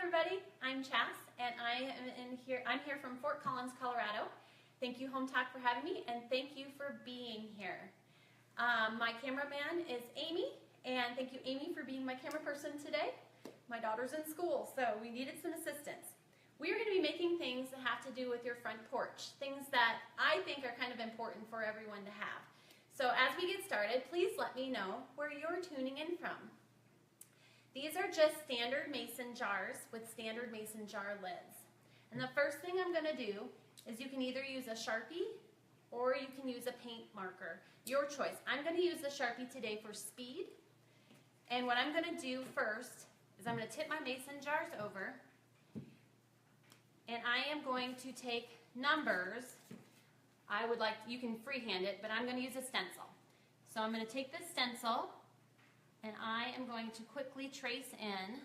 everybody, I'm Chas, and I'm here from Fort Collins, Colorado. Thank you, Hometalk, for having me, and thank you for being here. My cameraman is Amy, and thank you, Amy, for being my camera person today. My daughter's in school, so we needed some assistance. We are going to be making things that have to do with your front porch, things that I think are kind of important for everyone to have. So as we get started, please let me know where you're tuning in from. These are just standard mason jars with standard mason jar lids. And the first thing I'm going to do is you can either use a Sharpie or you can use a paint marker. Your choice. I'm going to use the Sharpie today for speed. And what I'm going to do first is I'm going to tip my mason jars over. And I am going to take numbers. You can freehand it, but I'm going to use a stencil. So I'm going to take this stencil and I am going to quickly trace in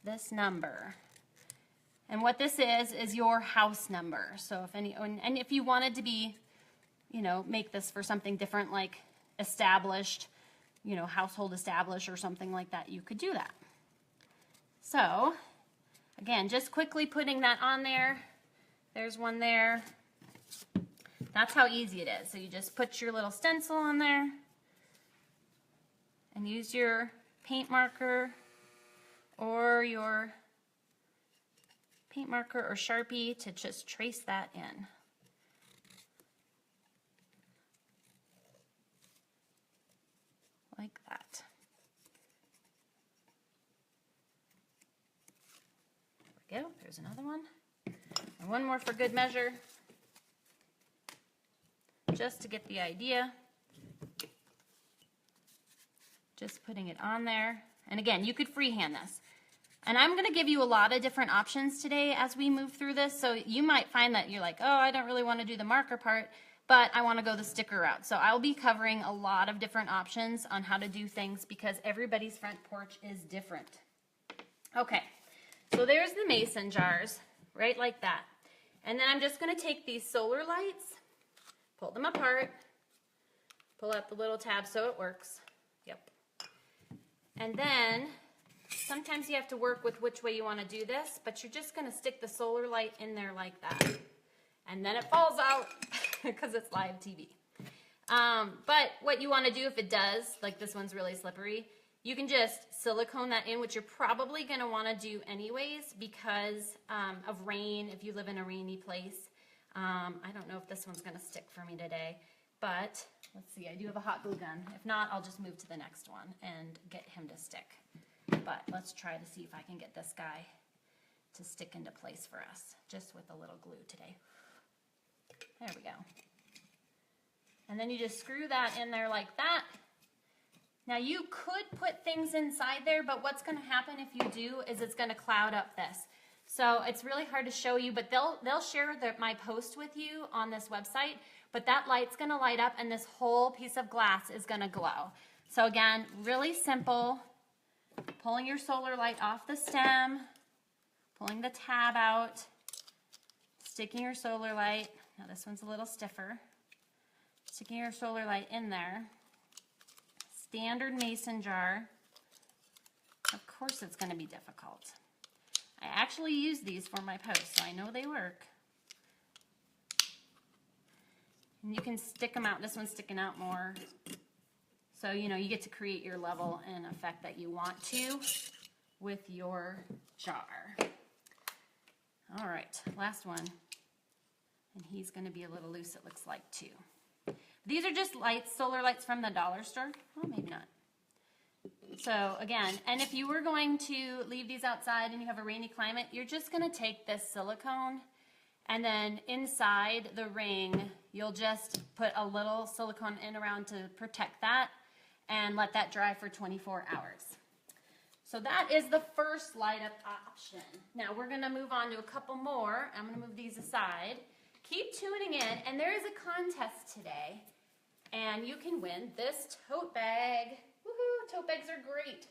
this number. And what this is your house number. So if you wanted to be, make this for something different like established, household established or something like that, you could do that. So again, just quickly putting that on there. There's one there. That's how easy it is. So you just put your little stencil on there and use your paint marker or Sharpie to just trace that in. Like that. There we go. There's another one. And one more for good measure. Just to get the idea. Just putting it on there. And again, you could freehand this. And I'm going to give you a lot of different options today as we move through this. So you might find that you're like, oh, I don't really want to do the marker part, but I want to go the sticker route. So I'll be covering a lot of different options on how to do things because everybody's front porch is different. Okay, so there's the mason jars, right like that. And then I'm just going to take these solar lights, pull them apart, pull out the little tab so it works. Yep. And then sometimes you have to work with which way you want to do this, but you're just going to stick the solar light in there like that. And then it falls out because it's live TV. But what you want to do if it does, like this one's really slippery, you can just silicone that in, which you're probably going to want to do anyways because of rain, if you live in a rainy place. I don't know if this one's going to stick for me today, but let's see, I do have a hot glue gun. If not, I'll just move to the next one and get him to stick. But let's try to see if I can get this guy to stick into place for us, just with a little glue today. There we go. And then you just screw that in there like that. Now you could put things inside there, but what's going to happen if you do is it's going to cloud up this. So it's really hard to show you, but they'll share my post with you on this website, but that light's going to light up and this whole piece of glass is going to glow. So again, really simple. Pulling your solar light off the stem, pulling the tab out, sticking your solar light. Now this one's a little stiffer. Sticking your solar light in there. Standard mason jar. Of course it's going to be difficult. I actually use these for my posts, so I know they work. And you can stick them out. This one's sticking out more. So, you get to create your level and effect that you want to with your jar. All right, last one. And he's going to be a little loose, it looks like, too. These are just lights, solar lights from the dollar store. Oh, maybe not. So, again, and if you were going to leave these outside and you have a rainy climate, you're just going to take this silicone and then inside the ring, you'll just put a little silicone in around to protect that and let that dry for 24 hours. So that is the first light up option. Now we're going to move on to a couple more. I'm going to move these aside. Keep tuning in, and there is a contest today, and you can win this tote bag. Woohoo! Tote bags are great.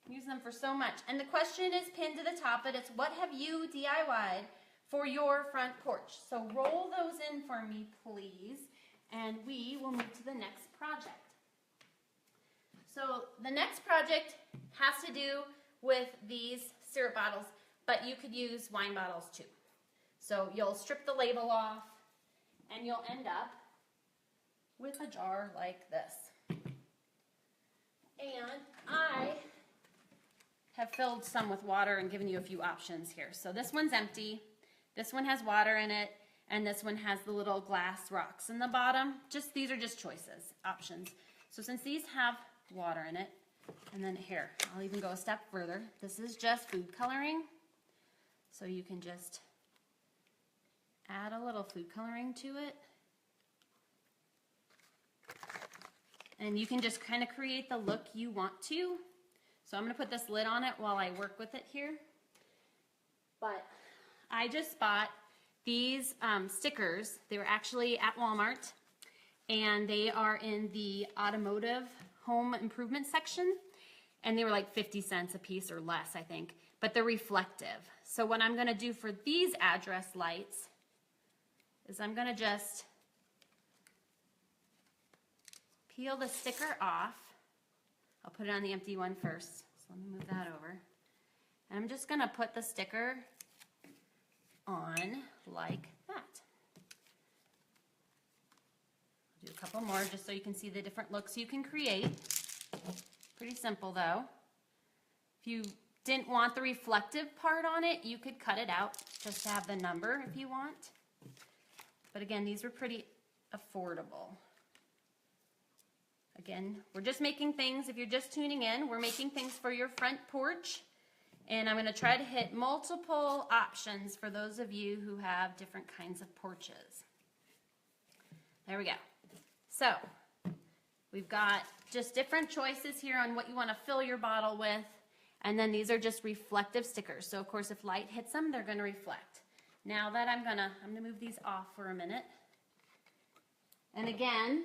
Use them for so much. And the question is pinned to the top, but it's what have you DIY'd for your front porch? So roll those in for me, please, and we will move to the next project. So the next project has to do with these syrup bottles, but you could use wine bottles too. So you'll strip the label off and you'll end up with a jar like this. And I have filled some with water and given you a few options here. So this one's empty, this one has water in it, and this one has the little glass rocks in the bottom. These are just choices, options. So since these have water in it, and then here, I'll even go a step further. This is just food coloring. So you can just add a little food coloring to it. And you can just kind of create the look you want to. So I'm going to put this lid on it while I work with it here. But I just bought these stickers. They were actually at Walmart, and they are in the automotive home improvement section, and they were like 50 cents a piece or less, I think, but they're reflective. So what I'm going to do for these address lights is I'm going to just peel the sticker off. I'll put it on the empty one first. So let me move that over. And I'm just going to put the sticker on like that. I'll do a couple more just so you can see the different looks you can create. Pretty simple though. If you didn't want the reflective part on it, you could cut it out just to have the number if you want. But again, these were pretty affordable. Again, we're just making things, if you're just tuning in, we're making things for your front porch. And I'm going to try to hit multiple options for those of you who have different kinds of porches. There we go. So, we've got just different choices here on what you want to fill your bottle with. And then these are just reflective stickers. So, of course, if light hits them, they're going to reflect. Now that I'm going to move these off for a minute. And again,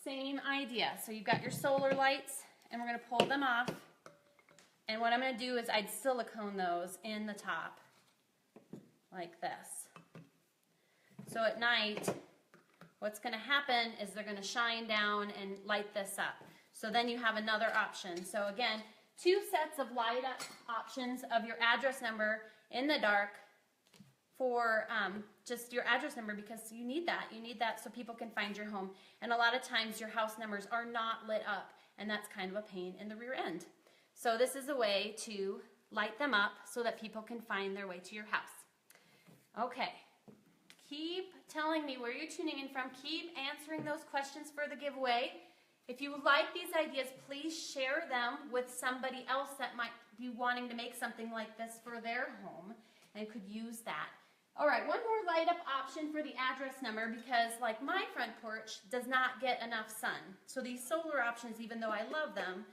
same idea. So you've got your solar lights, and we're going to pull them off. And what I'm going to do is I'd silicone those in the top like this. So at night, what's going to happen is they're going to shine down and light this up. So then you have another option. So again, 2 sets of light up options of your address number in the dark for just your address number, because you need that. You need that so people can find your home. And a lot of times your house numbers are not lit up, and that's kind of a pain in the rear end. So this is a way to light them up so that people can find their way to your house. Okay, keep telling me where you're tuning in from. Keep answering those questions for the giveaway. If you like these ideas, please share them with somebody else that might be wanting to make something like this for their home and could use that. All right, one more light up option for the address number, because like my front porch does not get enough sun. So these solar options, even though I love them,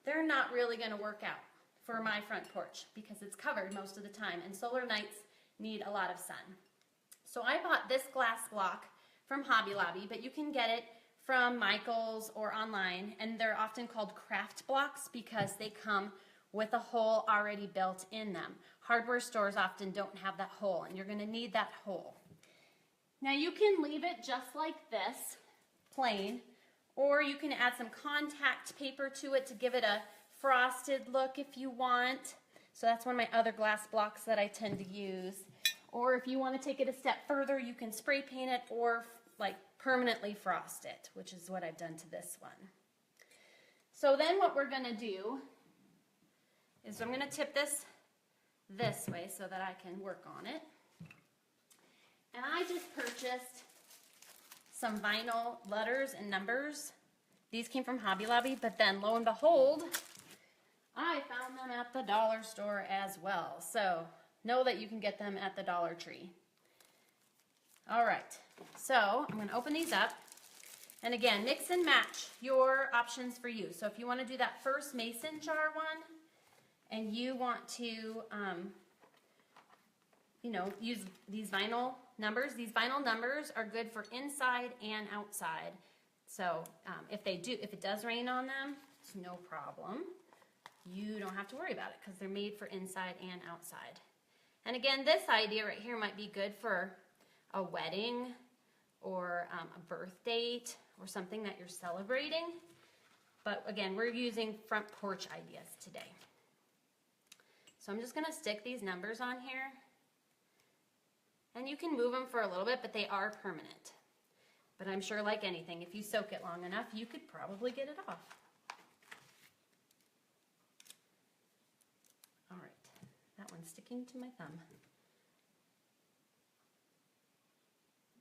they're not really going to work out for my front porch because it's covered most of the time, and solar nights need a lot of sun. So I bought this glass block from Hobby Lobby, but you can get it from Michael's or online, and they're often called craft blocks because they come with a hole already built in them. Hardware stores often don't have that hole, and you're going to need that hole. Now you can leave it just like this, plain, or you can add some contact paper to it to give it a frosted look if you want. So that's one of my other glass blocks that I tend to use. Or if you want to take it a step further, you can spray paint it or like permanently frost it, which is what I've done to this one. So then what we're going to do is I'm going to tip this way so that I can work on it. And I just purchased some vinyl letters and numbers. These came from Hobby Lobby, but then lo and behold, I found them at the dollar store as well. So know that you can get them at the Dollar Tree. All right, so I'm going to open these up. And again, mix and match your options for you. So if you want to do that first mason jar one, and you want to, use these vinyl numbers. These vinyl numbers are good for inside and outside. So if it does rain on them, it's no problem. You don't have to worry about it because they're made for inside and outside. And again, this idea right here might be good for a wedding or a birth date or something that you're celebrating. But again, we're using front porch ideas today. So I'm just going to stick these numbers on here. And you can move them for a little bit, but they are permanent. But I'm sure like anything, if you soak it long enough, you could probably get it off. All right, that one's sticking to my thumb.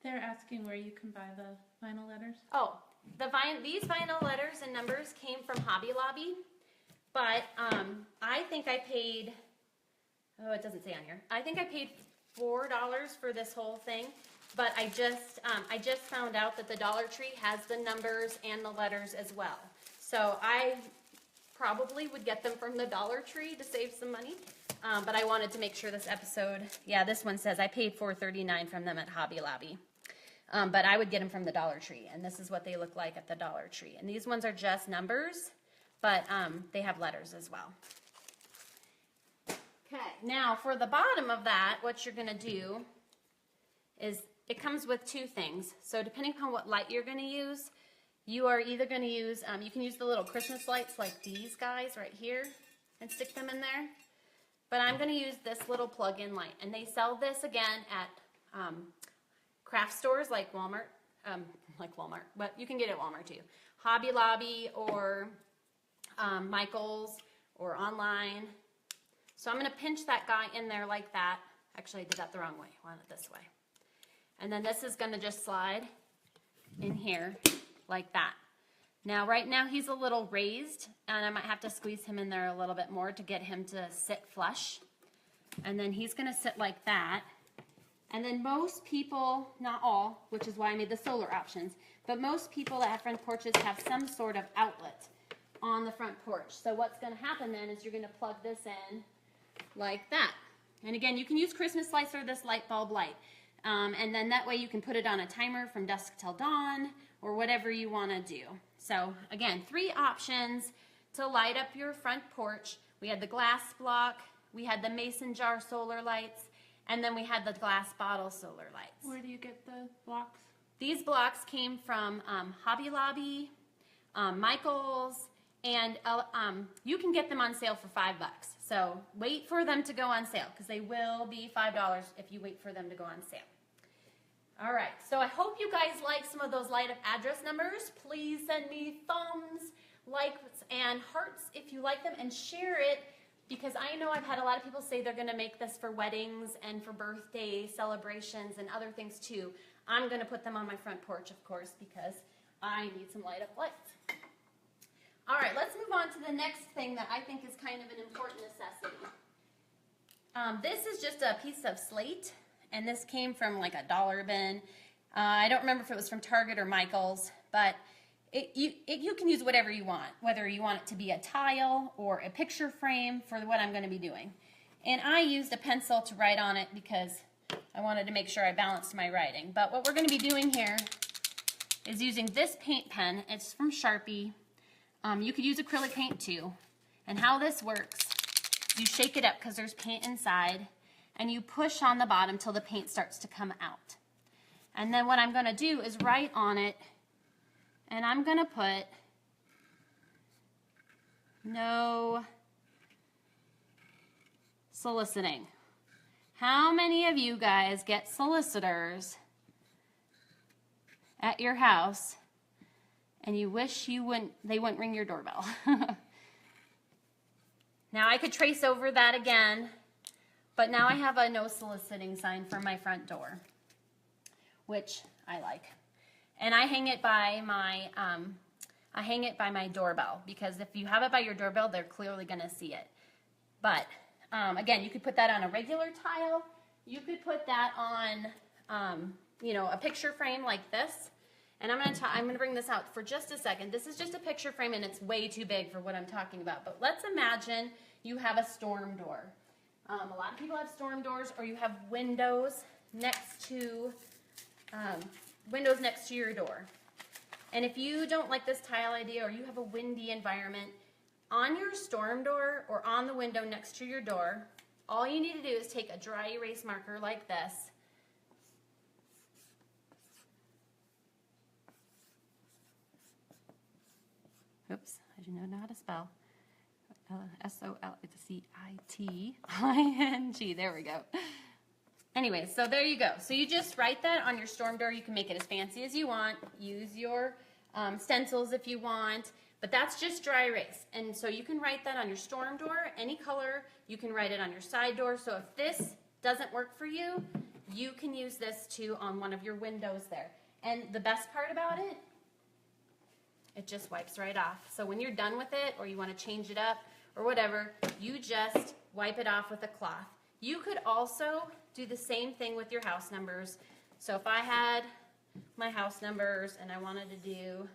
They're asking where you can buy the vinyl letters. Oh, these vinyl letters and numbers came from Hobby Lobby, but I think I paid, oh, it doesn't say on here. I think I paid $4 for this whole thing, but I just found out that the Dollar Tree has the numbers and the letters as well. So I probably would get them from the Dollar Tree to save some money, but I wanted to make sure this episode, yeah, this one says I paid $4.39 from them at Hobby Lobby. But I would get them from the Dollar Tree, and this is what they look like at the Dollar Tree. And these ones are just numbers, but they have letters as well. Okay, now for the bottom of that, what you're going to do is it comes with two things. So depending on what light you're going to use, you are either going to use, you can use the little Christmas lights like these guys right here and stick them in there. But I'm going to use this little plug-in light, and they sell this again at craft stores like Walmart, but you can get it at Walmart too. Hobby Lobby or Michael's or online. So I'm going to pinch that guy in there like that. Actually, I did that the wrong way. I want it this way. And then this is going to just slide in here like that. Now, right now he's a little raised, and I might have to squeeze him in there a little bit more to get him to sit flush. And then he's going to sit like that. And then most people, not all, which is why I made the solar options, but most people that have front porches have some sort of outlet on the front porch. So what's going to happen then is you're going to plug this in like that. And again, you can use Christmas lights or this light bulb light. And then that way you can put it on a timer from dusk till dawn or whatever you want to do. So again, 3 options to light up your front porch. We had the glass block, we had the mason jar solar lights, and then we had the glass bottle solar lights. Where do you get the blocks? These blocks came from Hobby Lobby, Michael's, and you can get them on sale for $5. So wait for them to go on sale because they will be $5 if you wait for them to go on sale. All right, so I hope you guys like some of those light up address numbers. Please send me thumbs, likes, and hearts if you like them, and share it. Because I know I've had a lot of people say they're going to make this for weddings and for birthday celebrations and other things too. I'm going to put them on my front porch, of course, because I need some light up lights. All right, let's move on to the next thing that I think is kind of an important necessity. This is just a piece of slate, and this came from like a dollar bin. I don't remember if it was from Target or Michael's, but you can use whatever you want, whether you want it to be a tile or a picture frame for what I'm going to be doing. And I used a pencil to write on it because I wanted to make sure I balanced my writing. But what we're going to be doing here is using this paint pen. It's from Sharpie. You could use acrylic paint too. And how this works, you shake it up because there's paint inside, and you push on the bottom till the paint starts to come out. And then what I'm going to do is write on it. And I'm going to put no soliciting. How many of you guys get solicitors at your house and you wish they wouldn't ring your doorbell? Now I could trace over that again, but now I have a no soliciting sign for my front door, which I like. And I hang it by my doorbell, because if you have it by your doorbell, they're clearly going to see it. But again, you could put that on a regular tile. You could put that on, a picture frame like this. And I'm going to bring this out for just a second. This is just a picture frame, and it's way too big for what I'm talking about. But let's imagine you have a storm door. A lot of people have storm doors, or you have windows next to your door. And if you don't like this tile idea, or you have a windy environment, on your storm door or on the window next to your door, all you need to do is take a dry erase marker like this, oops, I do not know how to spell, Solciting. There we go. Anyway, so there you go. So you just write that on your storm door. You can make it as fancy as you want. Use your stencils if you want. But that's just dry erase. And so you can write that on your storm door, any color. You can write it on your side door. So if this doesn't work for you, you can use this too on one of your windows there. And the best part about it, it just wipes right off. So when you're done with it or you want to change it up or whatever, you just wipe it off with a cloth. You could also do the same thing with your house numbers. So if I had my house numbers and I wanted to do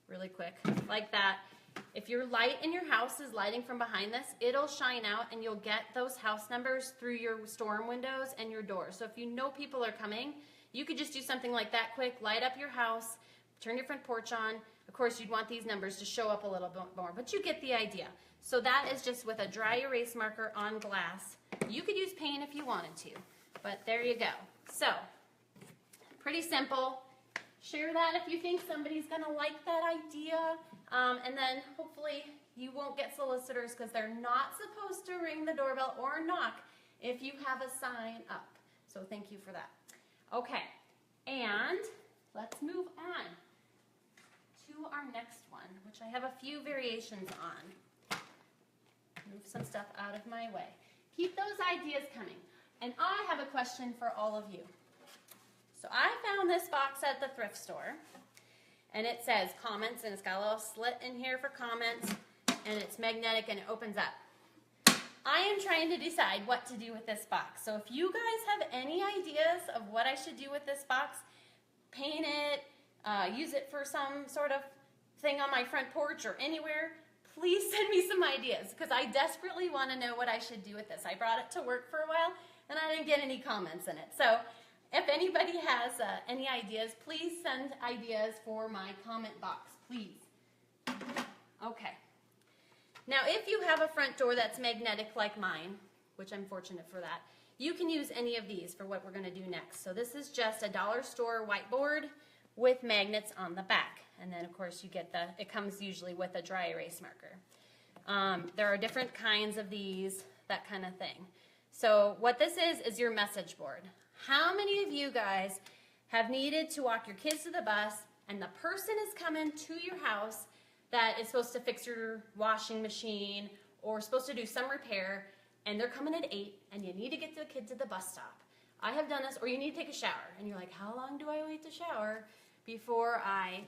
really quick like that, if your light in your house is lighting from behind this, it'll shine out and you'll get those house numbers through your storm windows and your doors. So if you know people are coming, you could just do something like that quick, light up your house, turn your front porch on. Of course, you'd want these numbers to show up a little bit more, but you get the idea. So that is just with a dry erase marker on glass. You could use paint if you wanted to, but there you go. So, pretty simple. Share that if you think somebody's gonna like that idea, and then hopefully you won't get solicitors because they're not supposed to ring the doorbell or knock if you have a sign up. So thank you for that. Okay, and let's move on to our next one, which I have a few variations on. Move some stuff out of my way. Keep those ideas coming. And I have a question for all of you. So I found this box at the thrift store, and it says comments, and it's got a little slit in here for comments, and it's magnetic and it opens up. I am trying to decide what to do with this box. So if you guys have any ideas of what I should do with this box, paint it, use it for some sort of thing on my front porch or anywhere, please send me some ideas because I desperately want to know what I should do with this. I brought it to work for a while and I didn't get any comments in it. So if anybody has any ideas, please send ideas for my comment box, please. Okay. Now, if you have a front door that's magnetic like mine, which I'm fortunate for that, you can use any of these for what we're going to do next. So this is just a dollar store whiteboard with magnets on the back. And then, of course, you get it comes usually with a dry erase marker. There are different kinds of these, that kind of thing. So what this is your message board. How many of you guys have needed to walk your kids to the bus and the person is coming to your house that is supposed to fix your washing machine or supposed to do some repair, and they're coming at 8 and you need to get the kid to the bus stop? I have done this, or you need to take a shower and you're like, how long do I wait to shower before I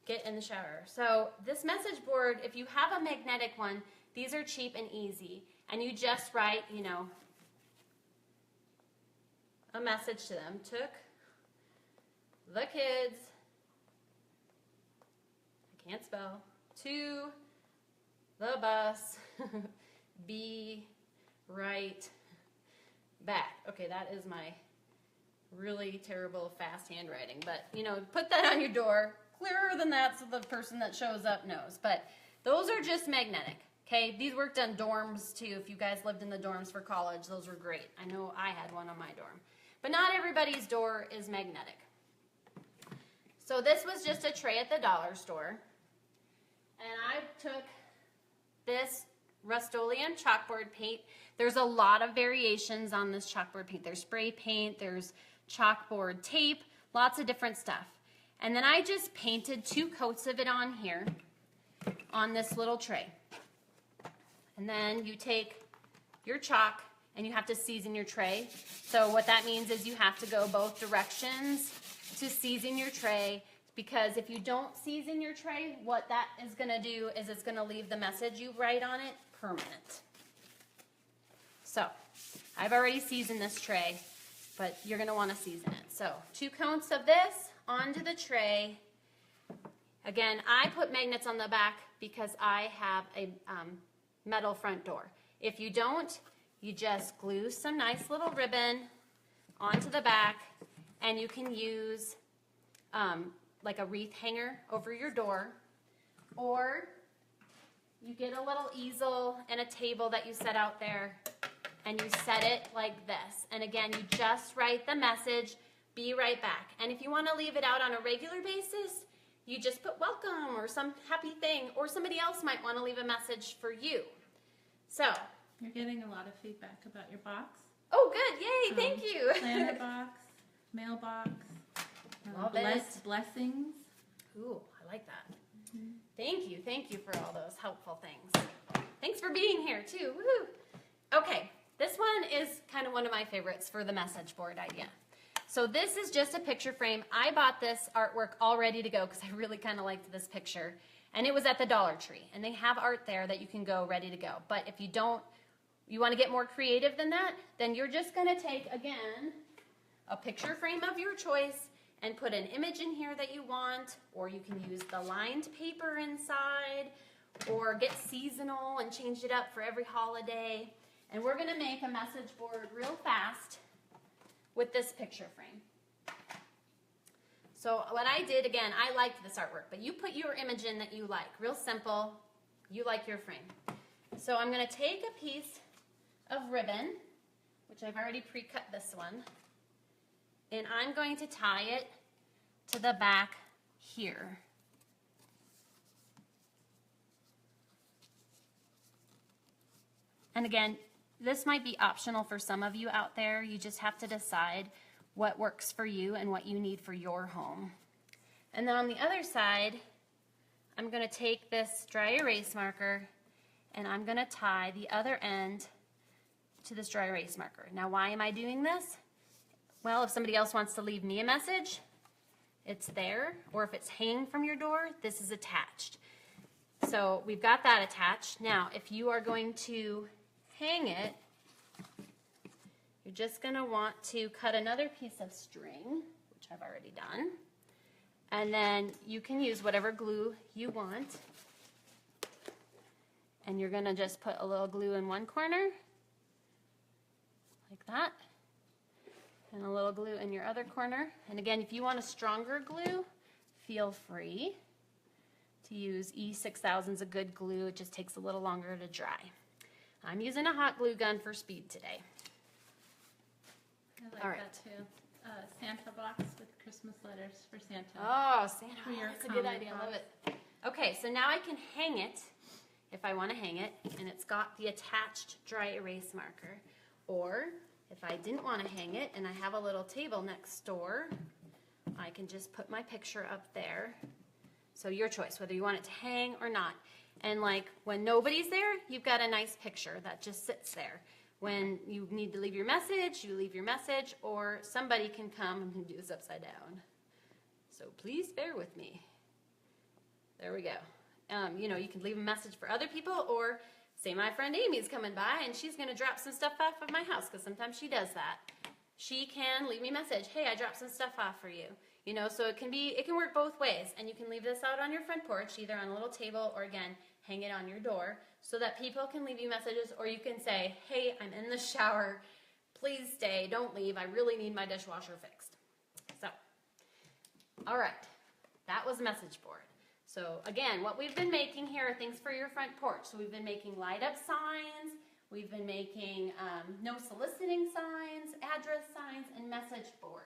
get in the shower? So this message board, if you have a magnetic one, these are cheap and easy, and you just write, you know, a message to them. Took the kids, I can't spell, to the bus, be right back. Okay, that is my really terrible fast handwriting, but you know, put that on your door, clearer than that so the person that shows up knows. But those are just magnetic, okay? These worked on dorms too. If you guys lived in the dorms for college, those were great. I know I had one on my dorm. But not everybody's door is magnetic. So this was just a tray at the dollar store. And I took this Rust-Oleum chalkboard paint. There's a lot of variations on this chalkboard paint. There's spray paint, there's chalkboard tape, lots of different stuff. And then I just painted 2 coats of it on here on this little tray. And then you take your chalk and you have to season your tray. So what that means is you have to go both directions to season your tray, because if you don't season your tray, what that is going to do is it's going to leave the message you write on it permanent. So I've already seasoned this tray, but you're going to want to season it. So 2 coats of this onto the tray. Again, I put magnets on the back because I have a metal front door. If you don't, you just glue some nice little ribbon onto the back, and you can use like a wreath hanger over your door, or you get a little easel and a table that you set out there, and you set it like this. And again, you just write the message, be right back. And if you want to leave it out on a regular basis, you just put welcome or some happy thing, or somebody else might want to leave a message for you. So. You're getting a lot of feedback about your box. Oh, good. Yay. Thank you. Planner box, mailbox, Love it. blessings. Ooh, I like that. Mm-hmm. Thank you for all those helpful things. Thanks for being here too. Woohoo! Okay, this one is kind of one of my favorites for the message board idea. So this is just a picture frame. I bought this artwork all ready to go because I really kind of liked this picture. And it was at the Dollar Tree. And they have art there that you can go ready to go. But if you want to get more creative than that, then you're just going to take, again, a picture frame of your choice and put an image in here that you want, or you can use the lined paper inside, or get seasonal and change it up for every holiday. And we're going to make a message board real fast with this picture frame. So what I did, again, I liked this artwork, but you put your image in that you like. Real simple. You like your frame. So I'm going to take a piece of ribbon, which I've already pre-cut this one, and I'm going to tie it to the back here. And again, this might be optional for some of you out there. You just have to decide what works for you and what you need for your home. And then on the other side, I'm going to take this dry erase marker and I'm going to tie the other end to this dry erase marker. Now, why am I doing this? Well, if somebody else wants to leave me a message, it's there, or if it's hanging from your door, this is attached. So we've got that attached. Now, if you are going to hang it, you're just going to want to cut another piece of string, which I've already done, and then you can use whatever glue you want, and you're going to just put a little glue in one corner, like that, and a little glue in your other corner. And again, if you want a stronger glue, feel free to use E6000 is a good glue. It just takes a little longer to dry. I'm using a hot glue gun for speed today. I like All right. that too. Santa box with Christmas letters for Santa. Oh, Santa, For your that's a good comment idea. I box. love it. Okay, so now I can hang it if I want to hang it, and it's got the attached dry erase marker. Or if I didn't want to hang it and I have a little table next door, I can just put my picture up there. So your choice, whether you want it to hang or not. And like when nobody's there, you've got a nice picture that just sits there. When you need to leave your message, you leave your message, or somebody can come and do this upside down. So please bear with me. There we go. You know, you can leave a message for other people, or say my friend Amy's coming by and she's going to drop some stuff off of my house, because sometimes she does that. She can leave me a message, hey, I dropped some stuff off for you. You know, so it can work both ways, and you can leave this out on your front porch, either on a little table or again, hang it on your door so that people can leave you messages, or you can say, hey, I'm in the shower, please stay, don't leave, I really need my dishwasher fixed. So, all right, that was message board. So again, what we've been making here are things for your front porch. So we've been making light up signs, we've been making no soliciting signs, address signs, and message boards.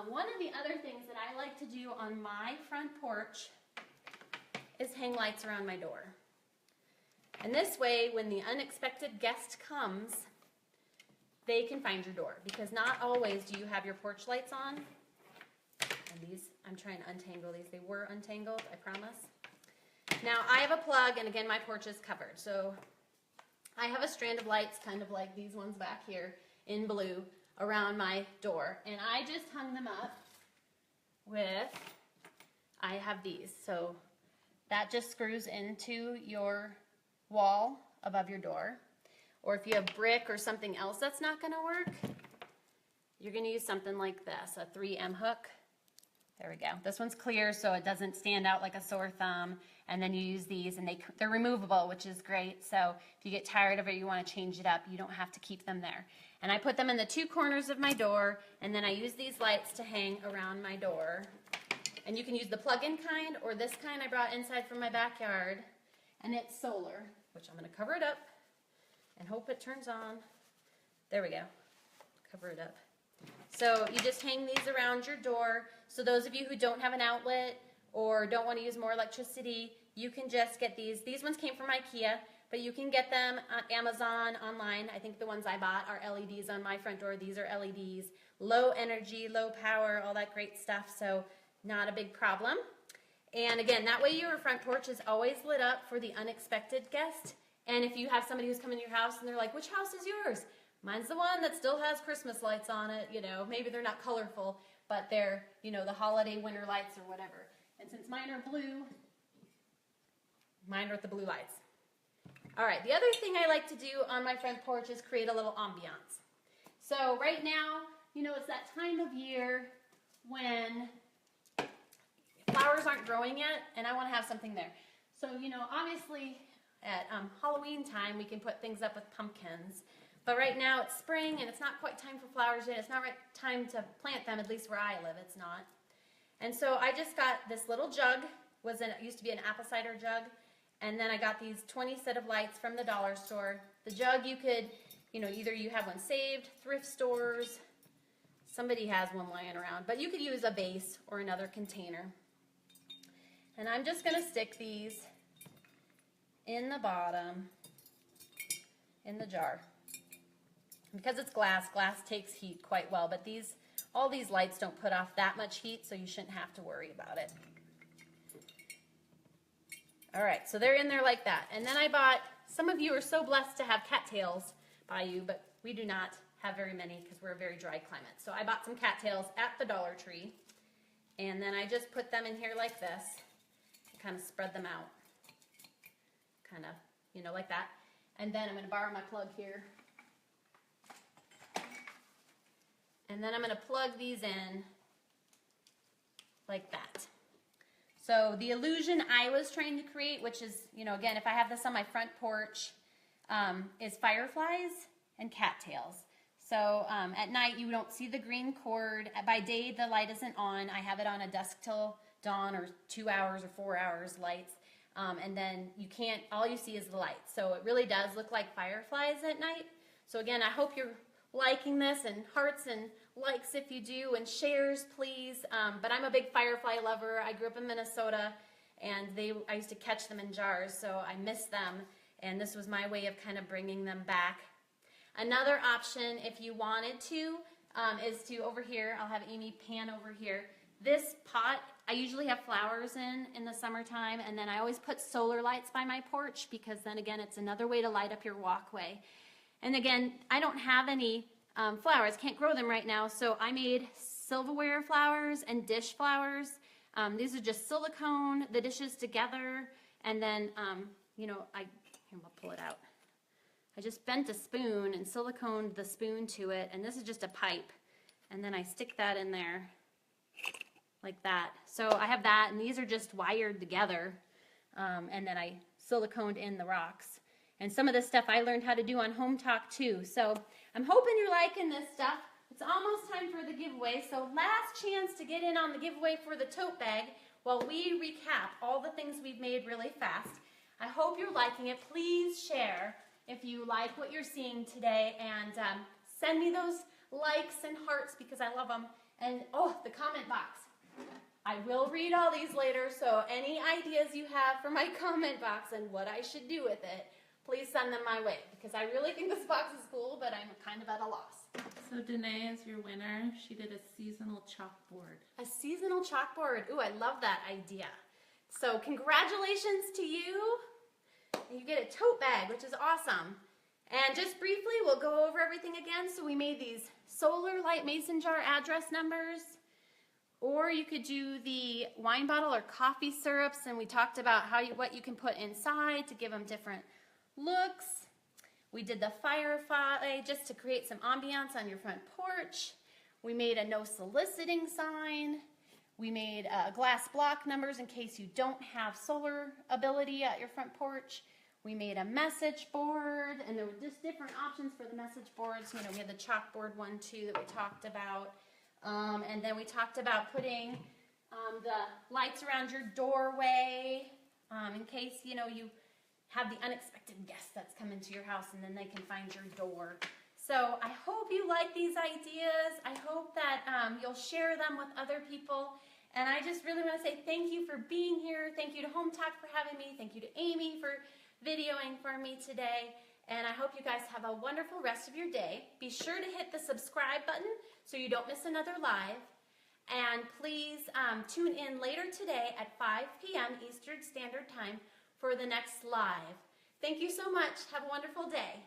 One of the other things that I like to do on my front porch is hang lights around my door. And this way, when the unexpected guest comes, they can find your door, because not always do you have your porch lights on. And these, I'm trying to untangle these. They were untangled, I promise. Now, I have a plug, and again, my porch is covered. So I have a strand of lights, kind of like these ones back here in blue, around my door. And I just hung them up with, I have these. So that just screws into your wall above your door. Or if you have brick or something else that's not going to work, you're going to use something like this, a 3M hook. There we go. This one's clear, so it doesn't stand out like a sore thumb. And then you use these, and they're removable, which is great. So if you get tired of it, you want to change it up, you don't have to keep them there. And I put them in the two corners of my door, and then I use these lights to hang around my door. And you can use the plug-in kind, or this kind I brought inside from my backyard. And it's solar, which I'm going to cover it up and hope it turns on. There we go. Cover it up. So you just hang these around your door. So those of you who don't have an outlet, or don't want to use more electricity, you can just get these. These ones came from IKEA, but you can get them on Amazon, online. I think the ones I bought are LEDs on my front door. These are LEDs. Low energy, low power, all that great stuff, so not a big problem. And again, that way your front porch is always lit up for the unexpected guest. And if you have somebody who's coming to your house and they're like, which house is yours? Mine's the one that still has Christmas lights on it, you know, maybe they're not colorful, but they're, you know, the holiday winter lights or whatever. And since mine are blue, mine are with the blue lights. All right, the other thing I like to do on my front porch is create a little ambiance. So right now, you know, it's that time of year when flowers aren't growing yet, and I want to have something there. So, you know, obviously at Halloween time, we can put things up with pumpkins. But right now it's spring, and it's not quite time for flowers yet. It's not right time to plant them, at least where I live, it's not. And so I just got this little jug. It used to be an apple cider jug. And then I got these 20 set of lights from the dollar store. The jug, you could, you know, either you have one saved, thrift stores, somebody has one lying around, but you could use a vase or another container. And I'm just going to stick these in the bottom, in the jar. Because it's glass, glass takes heat quite well, but all these lights don't put off that much heat, so you shouldn't have to worry about it. All right, so they're in there like that. And then I bought, some of you are so blessed to have cattails by you, but we do not have very many because we're a very dry climate. So I bought some cattails at the Dollar Tree, and then I just put them in here like this, and kind of spread them out, kind of, you know, like that. And then I'm going to borrow my plug here. And then I'm going to plug these in like that. So the illusion I was trying to create, which is, you know, again, if I have this on my front porch, is fireflies and cattails. So at night you don't see the green cord. By day the light isn't on. I have it on a dusk till dawn or 2 hours or 4 hours lights. And then you can't, all you see is the light. So it really does look like fireflies at night. So again, I hope you're liking this, and hearts and likes if you do, and shares please. But I'm a big firefly lover. I grew up in Minnesota, and I used to catch them in jars, so I miss them, and this was my way of kind of bringing them back. Another option, if you wanted to, is to, over here, I'll have Amy pan over here. This pot, I usually have flowers in the summertime, and then I always put solar lights by my porch, because then again, it's another way to light up your walkway. And again, I don't have any flowers, can't grow them right now, so I made silverware flowers and dish flowers. These are just silicone, the dishes together, and then, you know, here, I'll pull it out. I just bent a spoon and siliconed the spoon to it, and this is just a pipe, and then I stick that in there like that. So I have that, and these are just wired together, and then I siliconed in the rocks. And some of this stuff I learned how to do on Hometalk too. So I'm hoping you're liking this stuff. It's almost time for the giveaway. So last chance to get in on the giveaway for the tote bag while we recap all the things we've made really fast. I hope you're liking it. Please share if you like what you're seeing today, and send me those likes and hearts because I love them. And oh, the comment box. I will read all these later, so any ideas you have for my comment box and what I should do with it, please send them my way, because I really think this box is cool, but I'm kind of at a loss. So Danae is your winner. She did a seasonal chalkboard. A seasonal chalkboard. Ooh, I love that idea. So congratulations to you. You get a tote bag, which is awesome. And just briefly, we'll go over everything again. So we made these solar light mason jar address numbers, or you could do the wine bottle or coffee syrups, and we talked about what you can put inside to give them different looks. We did the firefly just to create some ambiance on your front porch. We made a no soliciting sign. We made glass block numbers in case you don't have solar ability at your front porch. We made a message board, and there were just different options for the message boards. You know, we had the chalkboard one too that we talked about. And then we talked about putting the lights around your doorway in case, you know, you have the unexpected guest that's come into your house and then they can find your door. So I hope you like these ideas. I hope that you'll share them with other people. And I just really want to say thank you for being here. Thank you to Hometalk for having me. Thank you to Amy for videoing for me today. And I hope you guys have a wonderful rest of your day. Be sure to hit the subscribe button so you don't miss another live. And please tune in later today at 5 p.m. Eastern Standard Time for the next live. Thank you so much. Have a wonderful day.